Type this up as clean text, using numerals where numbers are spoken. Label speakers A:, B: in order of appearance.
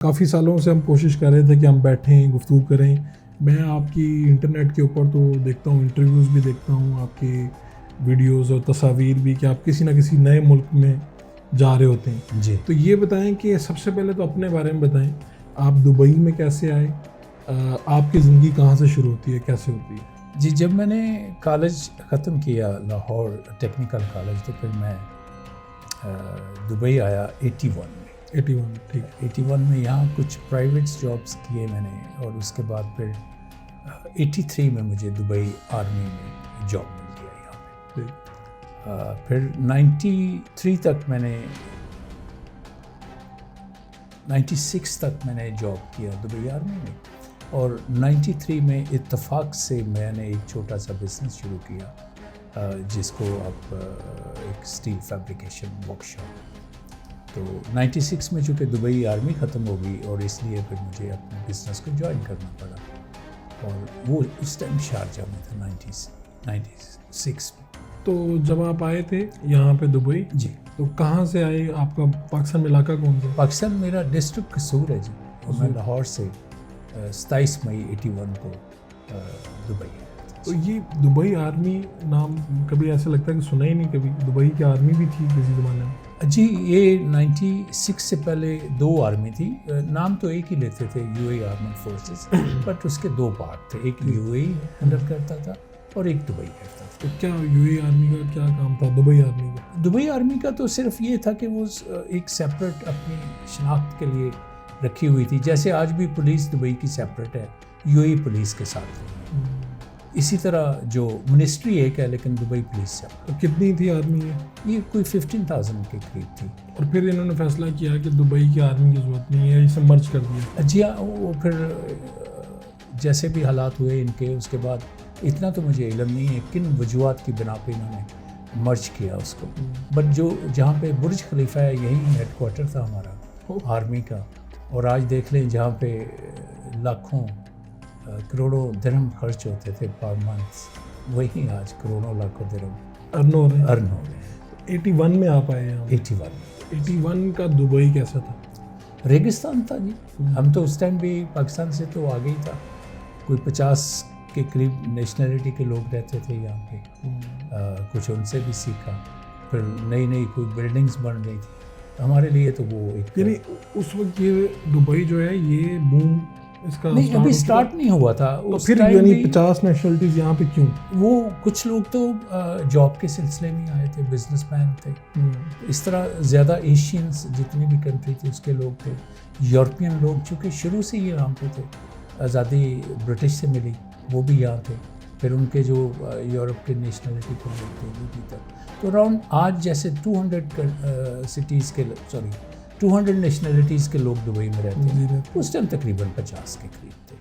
A: کافی سالوں سے ہم کوشش کر رہے تھے کہ ہم بیٹھیں گفتگو کریں. میں آپ کی انٹرنیٹ کے اوپر تو دیکھتا ہوں, انٹرویوز بھی دیکھتا ہوں, آپ کے ویڈیوز اور تصاویر بھی, کہ آپ کسی نہ کسی نئے ملک میں جا رہے ہوتے ہیں.
B: جی
A: تو یہ بتائیں کہ سب سے پہلے تو اپنے بارے میں بتائیں, آپ دبئی میں کیسے آئے, آپ کی زندگی کہاں سے شروع ہوتی ہے, کیسے ہوتی ہے؟
B: جی, جب میں نے کالج ختم کیا لاہور ٹیکنیکل کالج, تو پھر میں دبئی آیا 81 میں.
A: 81 ٹھیک.
B: 81 میں یہاں کچھ پرائیویٹس جابس کیے میں نے, اور اس کے بعد پھر 83 میں مجھے دبئی آرمی میں جاب مل گیا یہاں پہ. پھر 93 تک میں نے 96 تک میں نے جاب کیا دبئی آرمی میں, اور 93 میں اتفاق سے میں نے ایک چھوٹا سا بزنس شروع کیا جس کو اب ایک اسٹیل فیبریکیشن ورک شاپ. تو 96 میں چونکہ دبئی آرمی ختم ہو گئی, اور اس لیے پھر مجھے اپنے بزنس کو جوائن کرنا پڑا, اور وہ اس ٹائم شارجہ میں تھا 96 میں.
A: تو جب آپ آئے تھے یہاں پہ دبئی,
B: جی,
A: تو کہاں سے آئے, آپ کا پاکستان میں علاقہ کون سا؟
B: پاکستان میرا ڈسٹرکٹ قصور ہے جی, اور میں لاہور سے 27 مئی 81 کو دبئی.
A: تو یہ دبئی آرمی نام کبھی ایسا لگتا ہے کہ سنا ہی نہیں کبھی, دبئی کی آرمی بھی تھی کسی زمانے میں؟
B: جی, یہ 96 سے پہلے 2 آرمی تھی, نام تو ایک ہی لیتے تھے, U A armed forces, but اس کے 2 پارٹ تھے, ایک یو اے ہینڈل کرتا تھا اور ایک دبئی کرتا تھا.
A: تو کیا یو اے آرمی کا کیا کام تھا دبئی آرمی کا؟
B: دبئی آرمی کا تو صرف یہ تھا کہ وہ ایک سیپریٹ اپنی شناخت کے لیے رکھی ہوئی تھی, جیسے آج بھی پولیس دبئی کی سیپریٹ ہے, یو اے پولیس کے ساتھ. اسی طرح جو منسٹری ایک ہے, لیکن دبئی پولیس سے.
A: تو کتنی تھی آرمی
B: یہ کوئی 15,000 کے قریب تھی.
A: اور پھر انہوں نے فیصلہ کیا کہ دبئی کی آرمی کی ضرورت نہیں ہے, اسے مرج کر دیا.
B: جی ہاں, وہ پھر جیسے بھی حالات ہوئے ان کے, اس کے بعد اتنا تو مجھے علم نہیں ہے کن وجوہات کی بنا پہ انہوں نے مرج کیا اس کو, بٹ جو جہاں پہ برج خلیفہ ہے یہی ہیڈ کوارٹر تھا ہمارا آرمی کا, اور آج دیکھ لیں جہاں پہ لاکھوں کروڑوں درہم خرچ ہوتے تھے پر منتھ, وہی آج کروڑوں لاکھوں درہم ارن ہو رہے ہیں.
A: 81 میں آپ آئے ہیں؟ 81 کا دبئی کیسا تھا؟
B: ریگستان تھا جی. ہم تو اس ٹائم بھی پاکستان سے تو آگے ہی تھا, کوئی 50 کے قریب نیشنلٹی کے لوگ رہتے تھے یہاں پہ, کچھ ان سے بھی سیکھا. پھر نئی کوئی بلڈنگز بن رہی تھی ہمارے لیے, تو وہ ایک
A: یعنی اس وقت یہ دبئی جو ہے یہ بوم اس کا
B: نہیں ابھی اسٹارٹ نہیں ہوا تھا.
A: پھر یعنی 50 نیشنلٹیز یہاں پہ کیوں؟
B: وہ کچھ لوگ تو جاب کے سلسلے میں آئے تھے, بزنس مین تھے, اس طرح زیادہ ایشینس جتنی بھی کنٹری تھی اس کے لوگ تھے. یورپین لوگ چونکہ شروع سے یہ یہاں پہ تھے, آزادی برٹش سے ملی, وہ بھی یہاں تھے. پھر ان کے جو یورپ کے نیشنلٹی کے لوگ تھے وہ بھی تھے. تو اراؤنڈ آج جیسے 200 نیشنلٹیز کے لوگ دبئی میں رہتے ہیں, اس ٹائم تقریباً 50 کے قریب تھے.